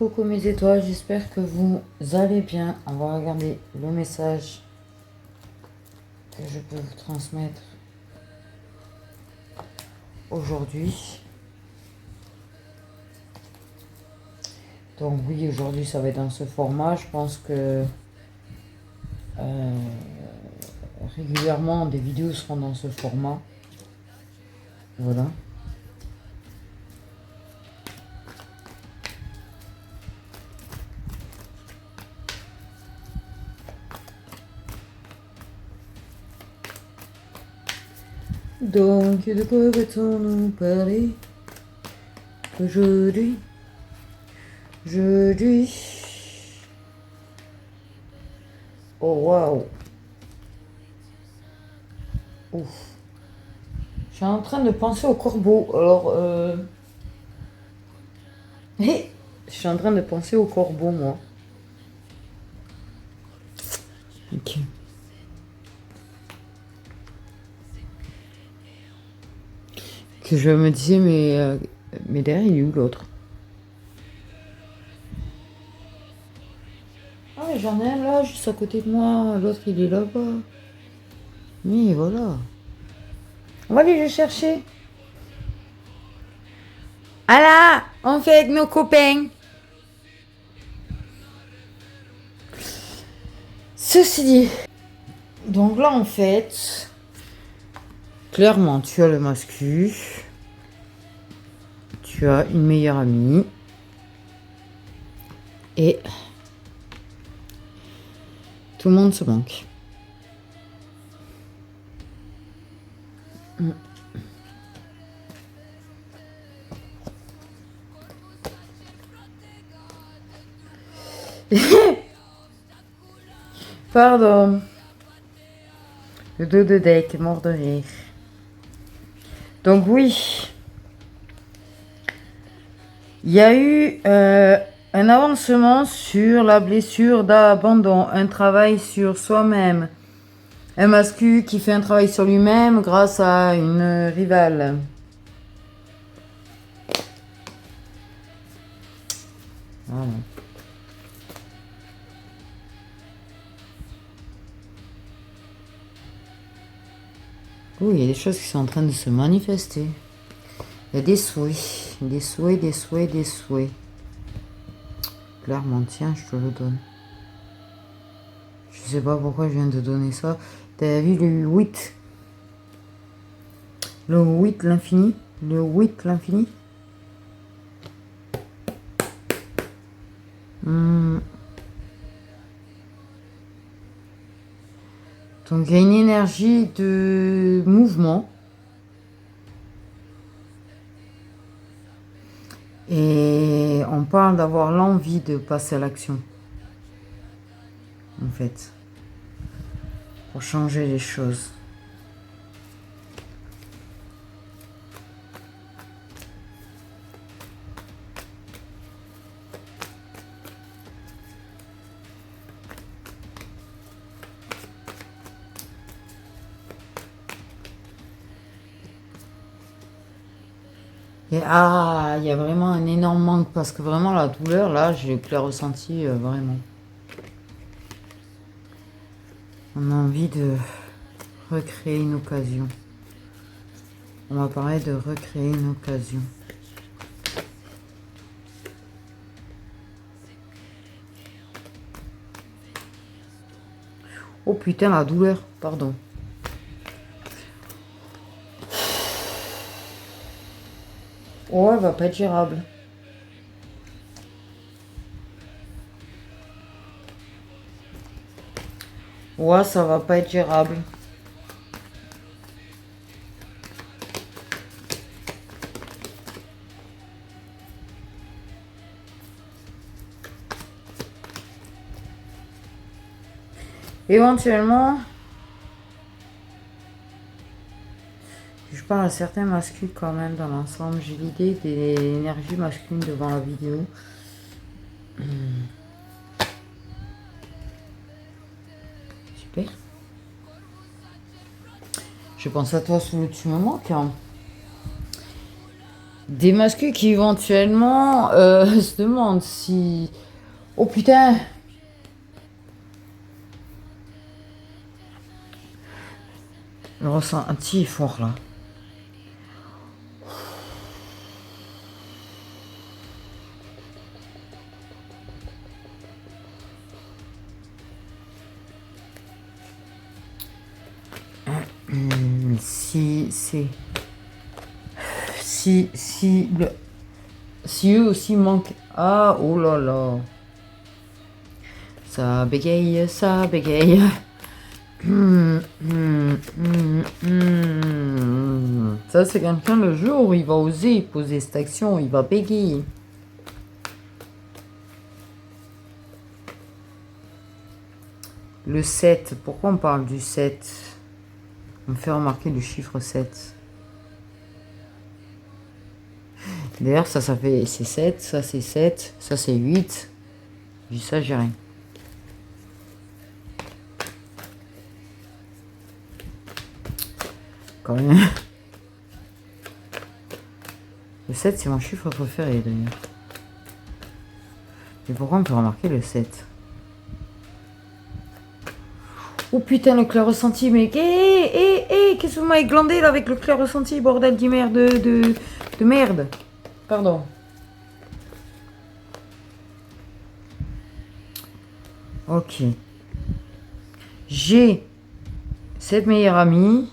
Coucou mes étoiles, j'espère que vous allez bien. On va regarder le message que je peux vous transmettre aujourd'hui. Donc oui, aujourd'hui ça va être dans ce format. Je pense que régulièrement des vidéos seront dans ce format. Voilà. Donc, de quoi va-t-on nous parler aujourd'hui? Oh waouh! Ouf! Je suis en train de penser au corbeau. Alors, je suis en train de penser au corbeau, moi. Ok. Que je me disais, mais derrière, il est où l'autre? Ah, mais j'en ai un là, juste à côté de moi. L'autre, il est là-bas. Mais voilà. On va aller le chercher. Ah là, on fait avec nos copains. Ceci dit. Donc là, en fait, clairement, tu as le mascu. Tu as une meilleure amie. Et tout le monde se manque. Pardon. Le dos de deck, mort de rire. Donc oui. Il y a eu un avancement sur la blessure d'abandon, un travail sur soi-même. Un mascu qui fait un travail sur lui-même grâce à une rivale. Voilà. Oh, il y a des choses qui sont en train de se manifester. Il y a des souhaits, des souhaits, des souhaits, des souhaits. Clairement, tiens, je te le donne. Je sais pas pourquoi je viens de donner ça. T'as vu le 8? Le 8, l'infini? Le 8, l'infini? Donc il y a une énergie de mouvement. Et on parle d'avoir l'envie de passer à l'action. En fait. Pour changer les choses. Et il y a vraiment un énorme manque parce que vraiment la douleur, là, je l'ai ressenti vraiment. On a envie de recréer une occasion. On va parler de recréer une occasion. Oh putain, la douleur, pardon. Oh, elle va pas être gérable. Ouais, ça va pas être gérable. Éventuellement, je parle à certains masculins quand même dans l'ensemble. J'ai l'idée des énergies masculines devant la vidéo. Super. Je pense à toi sous le tu me manques. Hein. Des masculins qui éventuellement se demandent si... Oh putain! Le ressenti est fort là. Si eux aussi manquent. Ah, oh là là. Ça bégaye, ça bégaye. Ça, c'est quelqu'un le jour où il va oser poser cette action, il va bégayer. Le 7, pourquoi on parle du 7? On me fait remarquer le chiffre 7. D'ailleurs, ça fait... C'est 7, ça c'est 7, ça c'est 8. J'ai ça, j'ai rien. Quand même. Le 7, c'est mon chiffre préféré d'ailleurs. Mais pourquoi on peut remarquer le 7? Oh putain, le clair ressenti, mais qu'est-ce que vous m'avez glandé là avec le clair ressenti, bordel de merde, de merde. Pardon. Ok. J'ai cette meilleure amie.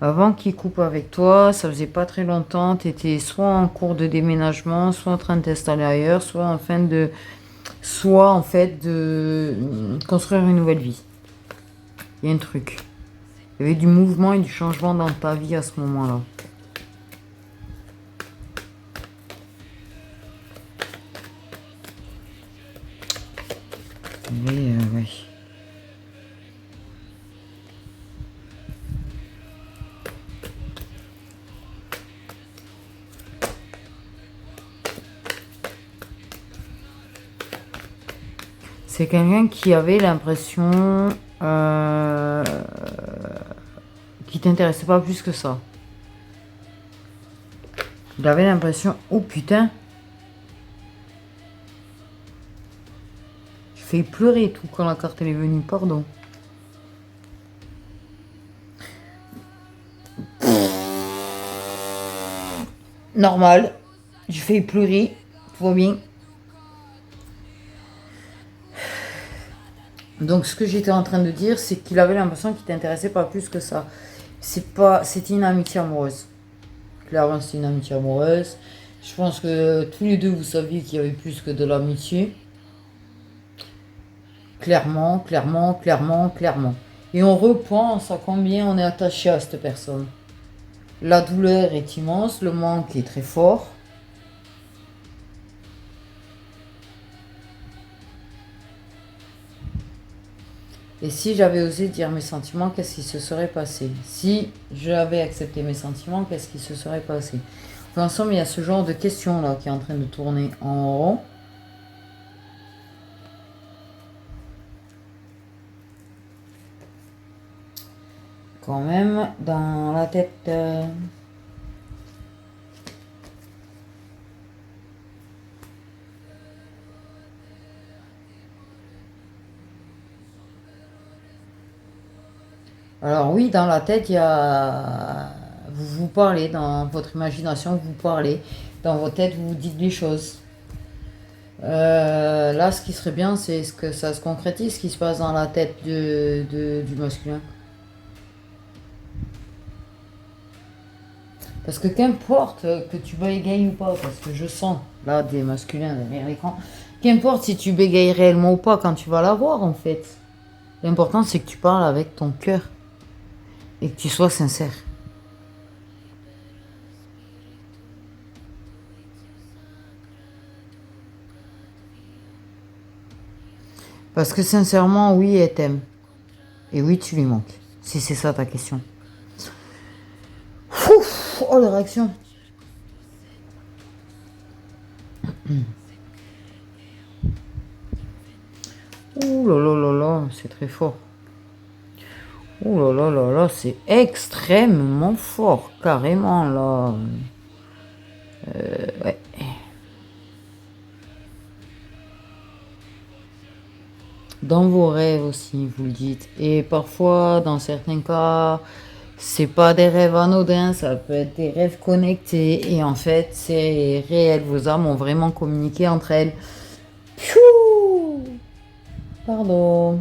Avant qu'il coupe avec toi, ça faisait pas très longtemps. Tu étais soit en cours de déménagement, soit en train de t'installer ailleurs, soit en fait de construire une nouvelle vie. Il y a un truc. Il y avait du mouvement et du changement dans ta vie à ce moment-là. Mais ouais. C'est quelqu'un qui avait l'impression qui t'intéressait pas plus que ça. Il avait l'impression, oh putain, je fais pleurer tout quand la carte elle est venue, pardon. Normal, je fais pleurer, tout va bien. Donc ce que j'étais en train de dire, c'est qu'il avait l'impression qu'il t'intéressait pas plus que ça. C'était une amitié amoureuse. Clairement, c'est une amitié amoureuse. Je pense que tous les deux, vous saviez qu'il y avait plus que de l'amitié. Clairement, clairement, clairement, clairement. Et on repense à combien on est attaché à cette personne. La douleur est immense, le manque est très fort. Et si j'avais osé dire mes sentiments, qu'est-ce qui se serait passé? Si j'avais accepté mes sentiments, qu'est-ce qui se serait passé? Enfin, en somme, il y a ce genre de question là qui est en train de tourner en rond. Quand même, dans la tête... Alors oui, dans la tête, il y a... Vous parlez, dans votre imagination, vous parlez. Dans votre tête, vous vous dites les choses. Là, ce qui serait bien, c'est ce que ça se concrétise, ce qui se passe dans la tête du masculin. Parce que qu'importe que tu bégayes ou pas, parce que je sens là des masculins derrière l'écran, qu'importe si tu bégayes réellement ou pas quand tu vas la voir en fait. L'important c'est que tu parles avec ton cœur et que tu sois sincère. Parce que sincèrement, oui, elle t'aime. Et oui, tu lui manques. Si c'est ça ta question. Ouf, oh, la réaction. Ouh là là là là, c'est très fort. Oh là là là là, c'est extrêmement fort, carrément là. Ouais. Dans vos rêves aussi, vous le dites. Et parfois, dans certains cas, c'est pas des rêves anodins, ça peut être des rêves connectés. Et en fait, c'est réel. Vos âmes ont vraiment communiqué entre elles. Pfiou. Pardon.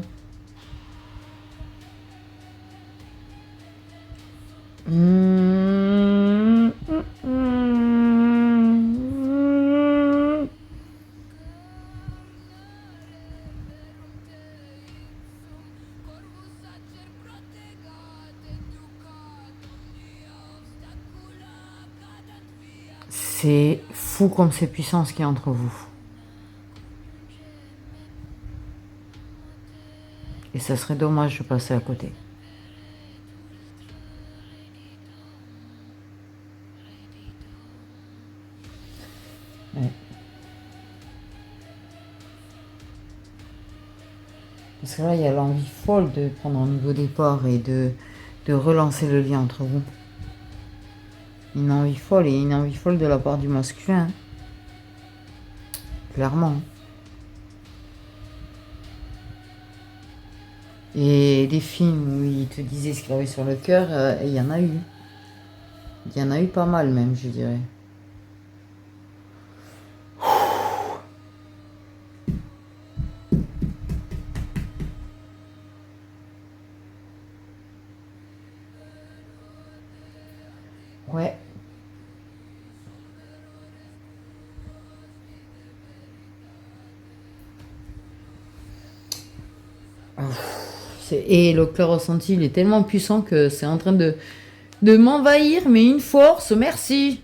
Mmh, mmh, mmh. C'est fou comme c'est puissant ce qui est entre vous. Et ça serait dommage de passer à côté. Ouais. Parce que là, il y a l'envie folle de prendre un nouveau départ et de relancer le lien entre vous. Une envie folle et une envie folle de la part du masculin. Hein. Clairement. Et des films où il te disait ce qu'il avait sur le cœur, il y en a eu. Il y en a eu pas mal même, je dirais. Ouais. Et le cœur ressenti, il est tellement puissant que c'est en train de m'envahir, mais une force, merci.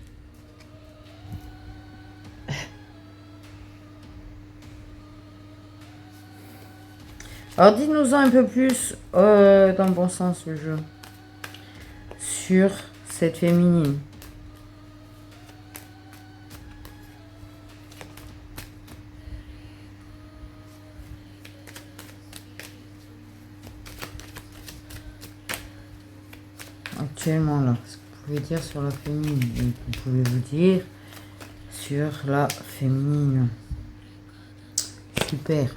Alors dites-nous un peu plus, dans le bon sens, le jeu, sur cette féminine. Actuellement là, ce que vous pouvez dire sur la féminine, et vous pouvez vous dire sur la féminine. Super.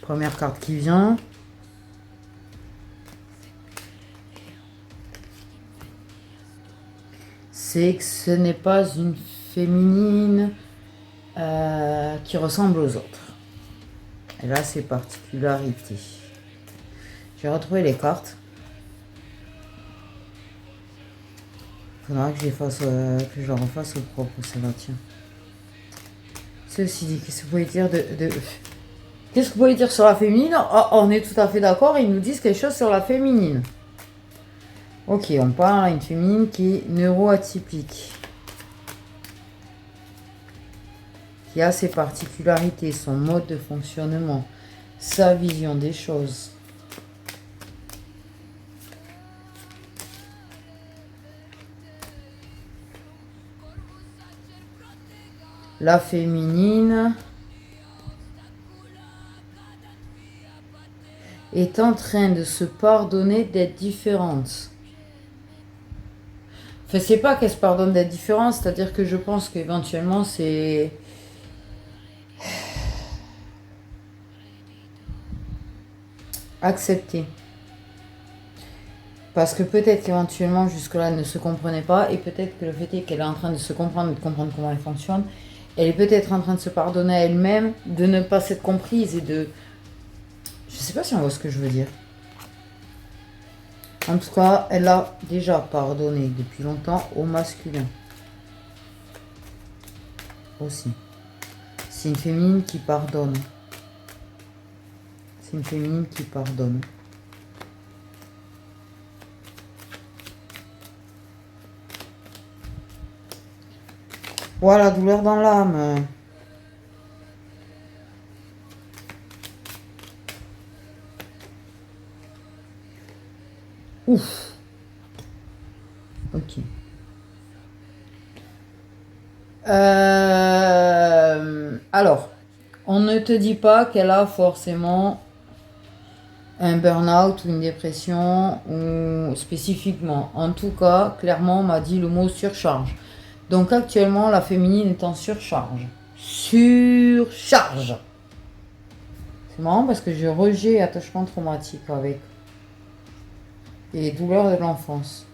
Première carte qui vient. C'est que ce n'est pas une féminine qui ressemble aux autres. Elle a ses particularités. J'ai retrouvé les cartes. Faudra que, que je la refasse au propre, celle-là, tiens. Ceci dit, qu'est-ce que vous pouvez dire Qu'est-ce que vous pouvez dire sur la féminine? Oh, on est tout à fait d'accord, ils nous disent quelque chose sur la féminine. Ok, on parle d'une féminine qui est neuroatypique. Qui a ses particularités, son mode de fonctionnement, sa vision des choses. La féminine est en train de se pardonner d'être différente. Enfin, c'est pas qu'elle se pardonne d'être différente, c'est-à-dire que je pense qu'éventuellement c'est... accepter. Parce que peut-être qu'éventuellement jusque-là elle ne se comprenait pas, et peut-être que le fait est qu'elle est en train de se comprendre et de comprendre comment elle fonctionne. Elle est peut-être en train de se pardonner à elle-même de ne pas s'être comprise et de... Je sais pas si on voit ce que je veux dire. En tout cas, elle a déjà pardonné depuis longtemps au masculin. Aussi. C'est une féminine qui pardonne. C'est une féminine qui pardonne. Voilà, douleur dans l'âme. Ouf. Ok. Alors, on ne te dit pas qu'elle a forcément un burn-out ou une dépression, ou spécifiquement. En tout cas, clairement, on m'a dit le mot surcharge. Donc actuellement, la féminine est en surcharge. Surcharge. C'est marrant parce que j'ai rejet attachement traumatique avec. Et douleurs de l'enfance.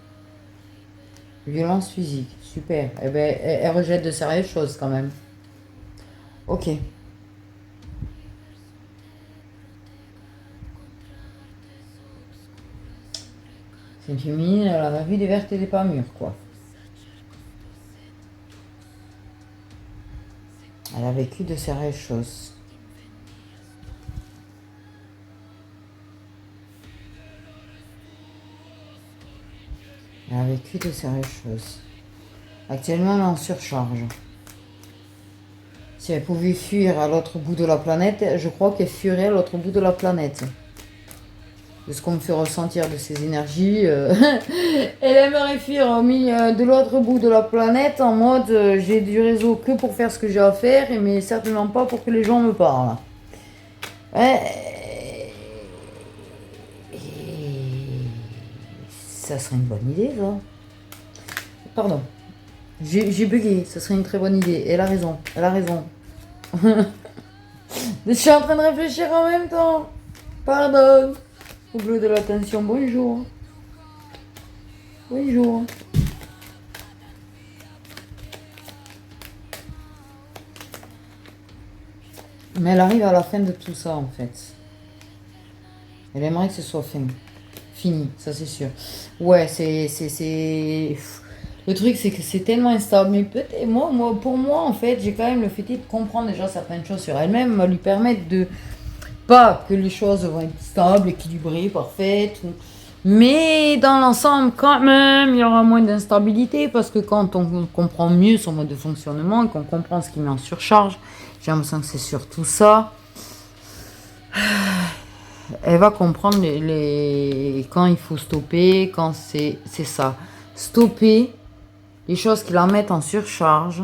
Violence physique. Super. Eh ben, elle rejette de sérieuses choses quand même. Ok. C'est une féminine, elle a la vie des vertes et des pas mûres, quoi. Elle a vécu de sérieuses choses. Elle a vécu de sérieuses choses. Actuellement, elle est en surcharge. Si elle pouvait fuir à l'autre bout de la planète, je crois qu'elle fuirait à l'autre bout de la planète. De ce qu'on me fait ressentir de ses énergies, elle aimerait fuir au milieu de l'autre bout de la planète en mode j'ai du réseau que pour faire ce que j'ai à faire, mais certainement pas pour que les gens me parlent. Ça serait une bonne idée, ça. Pardon. J'ai bugué, ça serait une très bonne idée. Elle a raison, elle a raison. Je suis en train de réfléchir en même temps. Pardon. Au bleu de l'attention, bonjour. Bonjour. Mais elle arrive à la fin de tout ça, en fait. Elle aimerait que ce soit fini, ça c'est sûr. Ouais, c'est... Le truc, c'est que c'est tellement instable. Mais peut-être, pour moi, en fait, j'ai quand même le fait de comprendre déjà certaines choses sur elle-même, lui permettre de... Pas que les choses vont être stables, équilibrées, parfaites. Mais dans l'ensemble, quand même, il y aura moins d'instabilité parce que quand on comprend mieux son mode de fonctionnement et qu'on comprend ce qui met en surcharge, j'ai l'impression que c'est surtout ça. Elle va comprendre quand il faut stopper, quand c'est ça. Stopper les choses qui la mettent en surcharge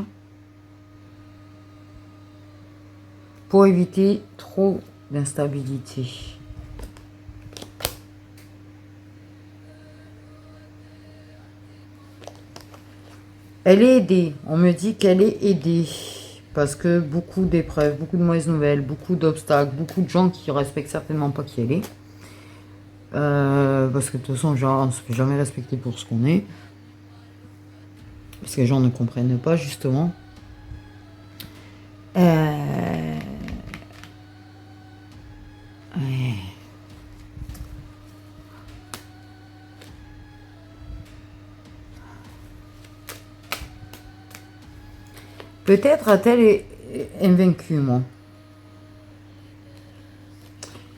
pour éviter trop d'instabilité. Elle est aidée. On me dit qu'elle est aidée. Parce que beaucoup d'épreuves, beaucoup de mauvaises nouvelles, beaucoup d'obstacles, beaucoup de gens qui ne respectent certainement pas qui elle est. Parce que de toute façon, genre, on ne se fait jamais respecter pour ce qu'on est. Parce que les gens ne comprennent pas, justement. Ouais. Peut-être a-t-elle invaincue, moi.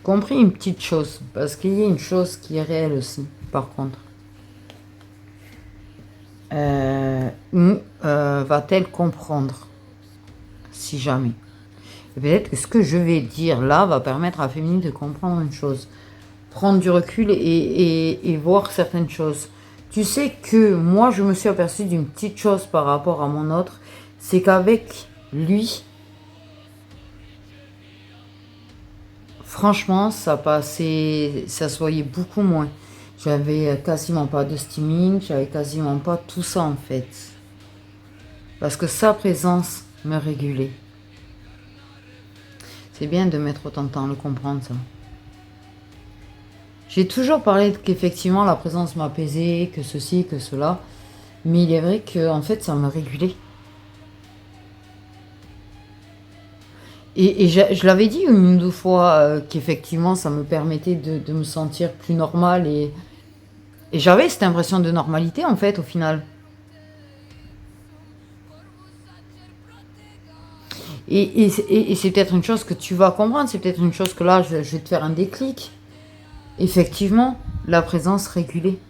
Compris une petite chose, parce qu'il y a une chose qui est réelle aussi, par contre. Va-t-elle comprendre, si jamais? Et peut-être que ce que je vais dire là va permettre à Féminine de comprendre une chose. Prendre du recul et voir certaines choses. Tu sais que moi, je me suis aperçue d'une petite chose par rapport à mon autre. C'est qu'avec lui, franchement, ça passait, ça se voyait beaucoup moins. J'avais quasiment pas de steaming, j'avais quasiment pas tout ça en fait. Parce que sa présence me régulait. C'est bien de mettre autant de temps à le comprendre, ça. J'ai toujours parlé qu'effectivement la présence m'apaisait, que ceci, que cela. Mais il est vrai que en fait, ça me régulait. Et je l'avais dit une ou deux fois qu'effectivement, ça me permettait de me sentir plus normale. Et j'avais cette impression de normalité, en fait, au final. Et c'est peut-être une chose que tu vas comprendre. C'est peut-être une chose que là, je vais te faire un déclic. Effectivement, la présence régulée.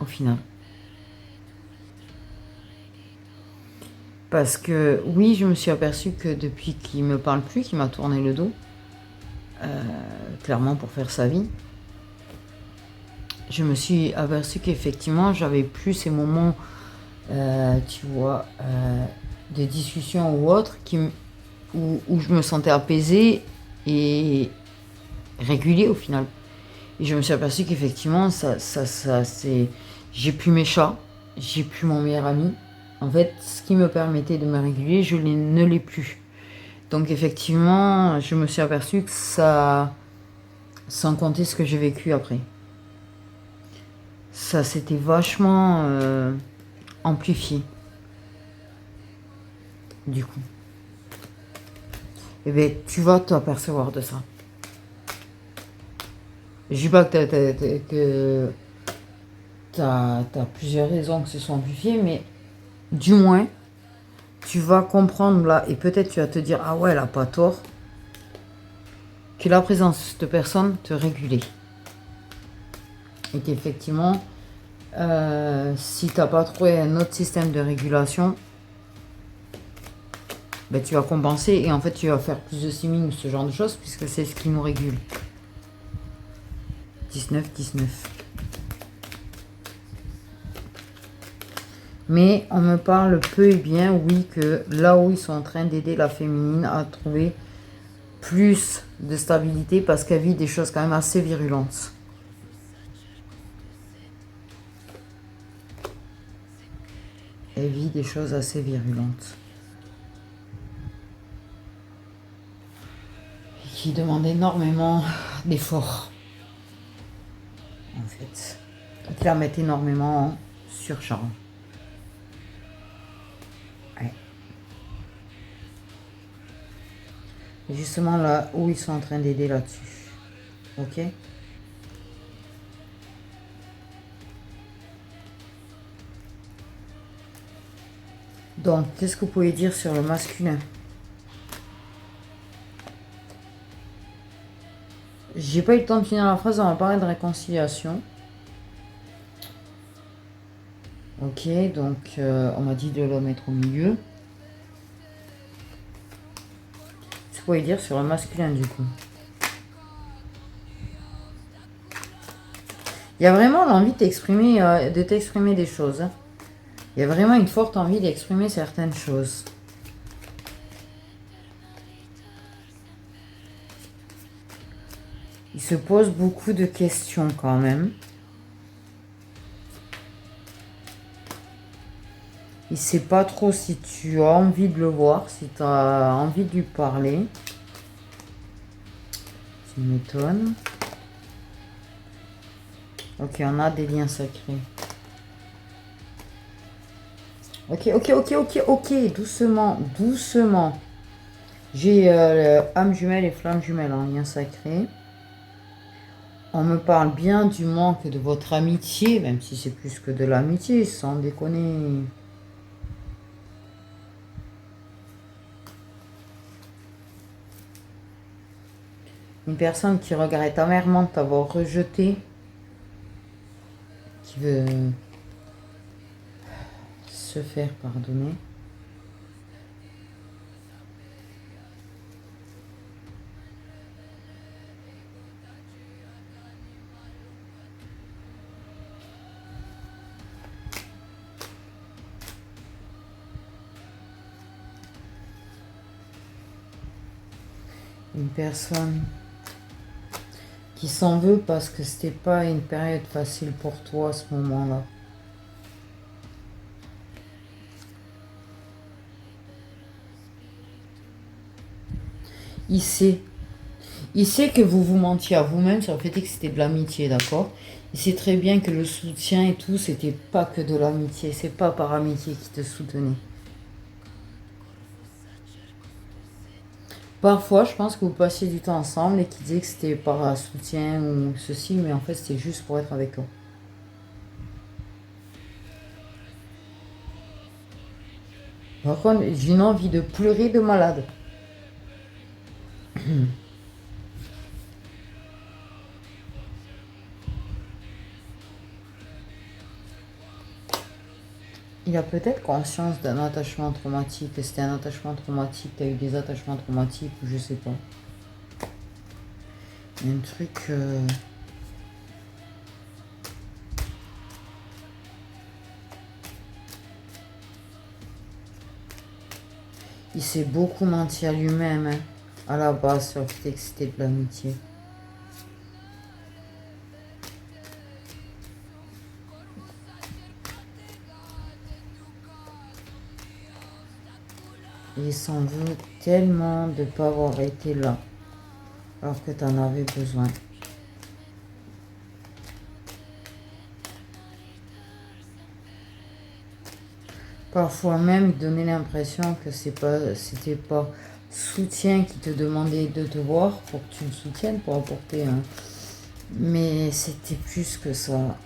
Au final. Parce que oui, je me suis aperçue que depuis qu'il me parle plus, qu'il m'a tourné le dos, clairement pour faire sa vie, je me suis aperçue qu'effectivement, j'avais plus ces moments, tu vois, de discussion ou autre où je me sentais apaisée et régulée au final. Et je me suis aperçue qu'effectivement, c'est... J'ai plus mes chats, j'ai plus mon meilleur ami. En fait, ce qui me permettait de me réguler, ne l'ai plus. Donc effectivement, je me suis aperçue que ça... Sans compter ce que j'ai vécu après. Ça s'était vachement amplifié. Du coup. Eh bien, tu vas t'apercevoir de ça. Je dis pas que t'as plusieurs raisons que ce soit amplifié, mais du moins, tu vas comprendre là, et peut-être tu vas te dire, ah ouais, elle a pas tort, que la présence de cette personne te régulait. Et qu'effectivement, si t'as pas trouvé un autre système de régulation, ben, tu vas compenser et en fait tu vas faire plus de steaming ou ce genre de choses puisque c'est ce qui nous régule. 19. Mais on me parle peu et bien, oui, que là où ils sont en train d'aider la féminine à trouver plus de stabilité parce qu'elle vit des choses quand même assez virulentes. Elle vit des choses assez virulentes. Qui demandent énormément d'efforts. En fait. Qui la mettent énormément en surcharge. Ouais. Et justement là où ils sont en train d'aider là-dessus. Ok ? Donc, qu'est-ce que vous pouvez dire sur le masculin? J'ai pas eu le temps de finir la phrase, on va parler de réconciliation. Ok, donc on m'a dit de le mettre au milieu. Qu'est-ce que vous pouvez dire sur le masculin du coup? Il y a vraiment l'envie de t'exprimer des choses. Il y a vraiment une forte envie d'exprimer certaines choses. Il se pose beaucoup de questions quand même. Il ne sait pas trop si tu as envie de le voir, si tu as envie de lui parler. Ça m'étonne. Ok, on a des liens sacrés. Ok, doucement. J'ai âme jumelle et flamme jumelle en lien sacré. On me parle bien du manque de votre amitié, même si c'est plus que de l'amitié, sans déconner. Une personne qui regrette amèrement de t'avoir rejeté, qui veut se faire pardonner. Une personne qui s'en veut parce que c'était pas une période facile pour toi à ce moment-là. Il sait. Il sait que vous vous mentiez à vous-même sur le fait que c'était de l'amitié, d'accord? Il sait très bien que le soutien et tout, c'était pas que de l'amitié. C'est pas par amitié qu'il te soutenait. Parfois, je pense que vous passiez du temps ensemble et qu'il disait que c'était par soutien ou ceci, mais en fait, c'était juste pour être avec toi. Par contre, j'ai une envie de pleurer de malade. Il a peut-être conscience d'un attachement traumatique, que c'était un attachement traumatique, tu as eu des attachements traumatiques ou je sais pas. Il y a un truc... Il s'est beaucoup menti à lui-même, hein, à la base, sur le fait que c'était de l'amitié. Il s'en veut tellement de ne pas avoir été là, alors que tu en avais besoin. Parfois même, il donnait l'impression que c'était pas soutien qui te demandait de te voir pour que tu le soutiennes, pour apporter un... Mais c'était plus que ça.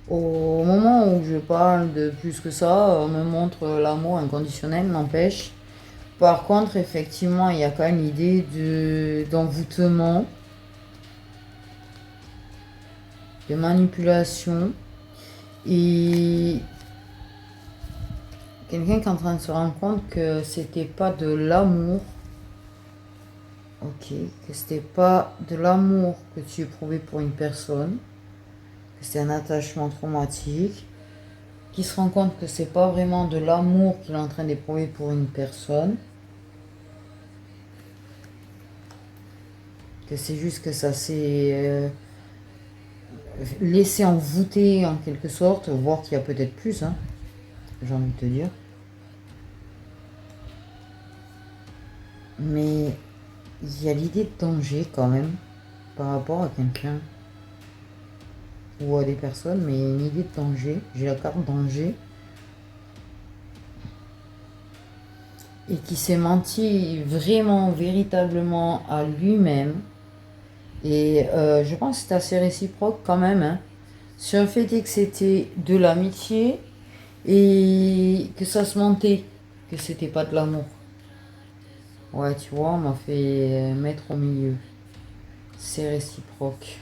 Au moment où je parle de plus que ça, on me montre l'amour inconditionnel, n'empêche. Par contre, effectivement, il y a quand même l'idée d'envoûtement, de manipulation. Et quelqu'un qui est en train de se rendre compte que c'était pas de l'amour. Ok, que c'était pas de l'amour que tu éprouvais pour une personne, que c'est un attachement traumatique, qui se rend compte que c'est pas vraiment de l'amour qu'il est en train d'éprouver pour une personne, que c'est juste que ça s'est laissé envoûter en quelque sorte, voire qu'il y a peut-être plus, hein, j'ai envie de te dire. Mais il y a l'idée de danger quand même par rapport à quelqu'un ou à des personnes, mais il y a une idée de danger. J'ai la carte danger. Et qui s'est menti vraiment, véritablement à lui-même. Et je pense que c'est assez réciproque quand même, hein, sur le fait que c'était de l'amitié et que ça se mentait, que c'était pas de l'amour. Ouais, tu vois, on m'a fait mettre au milieu. C'est réciproque.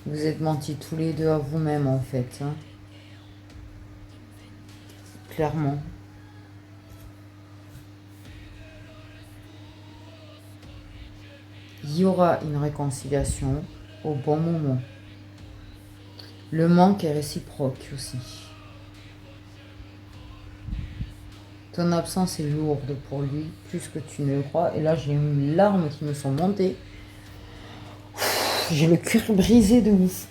Vous êtes menti tous les deux à vous-même en fait, hein. Clairement. Il y aura une réconciliation au bon moment. Le manque est réciproque aussi. Ton absence est lourde pour lui, plus que tu ne le crois. Et là, j'ai une larme qui me sont montées. J'ai le cœur brisé de ouf.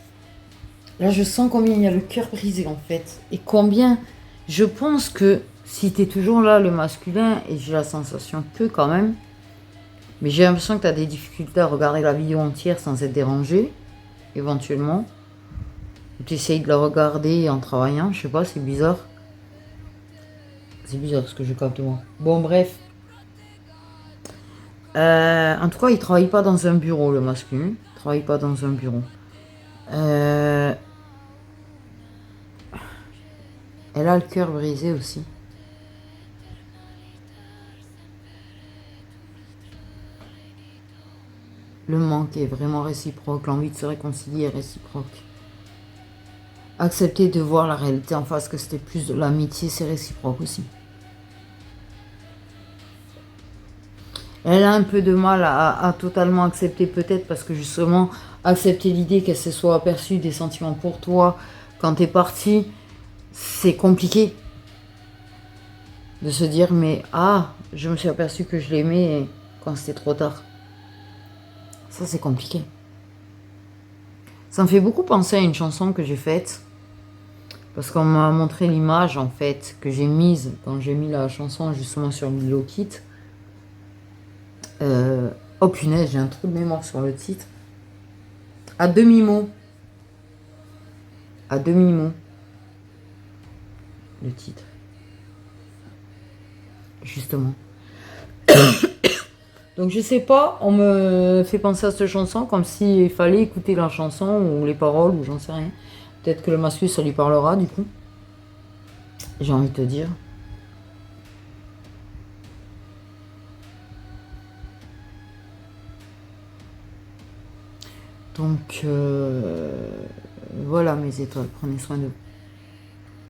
Là, je sens combien il y a le cœur brisé en fait. Et combien je pense que si tu es toujours là, le masculin, et j'ai la sensation que quand même, mais j'ai l'impression que tu as des difficultés à regarder la vidéo entière sans être dérangé, éventuellement. Tu essayes de la regarder en travaillant, je sais pas, c'est bizarre. C'est bizarre ce que je capte moi. Bon, bref. En tout cas, il travaille pas dans un bureau, le masculin. Il travaille pas dans un bureau. Elle a le cœur brisé aussi. Le manque est vraiment réciproque. L'envie de se réconcilier est réciproque. Accepter de voir la réalité en face, que c'était plus de l'amitié, c'est réciproque aussi. Elle a un peu de mal à totalement accepter, peut-être parce que justement, accepter l'idée qu'elle se soit aperçue des sentiments pour toi quand t'es parti, c'est compliqué. De se dire, mais je me suis aperçue que je l'aimais quand c'était trop tard. Ça, c'est compliqué. Ça me fait beaucoup penser à une chanson que j'ai faite. Parce qu'on m'a montré l'image, en fait, que j'ai mise quand j'ai mis la chanson justement sur Lilo Kit. Oh punaise, j'ai un trou de mémoire sur le titre. À demi-mot. À demi-mot. Le titre. Justement. Donc je sais pas, on me fait penser à cette chanson comme s'il fallait écouter la chanson ou les paroles ou j'en sais rien. Peut-être que le masculin ça lui parlera du coup. J'ai envie de te dire. Donc voilà mes étoiles, prenez soin de vous.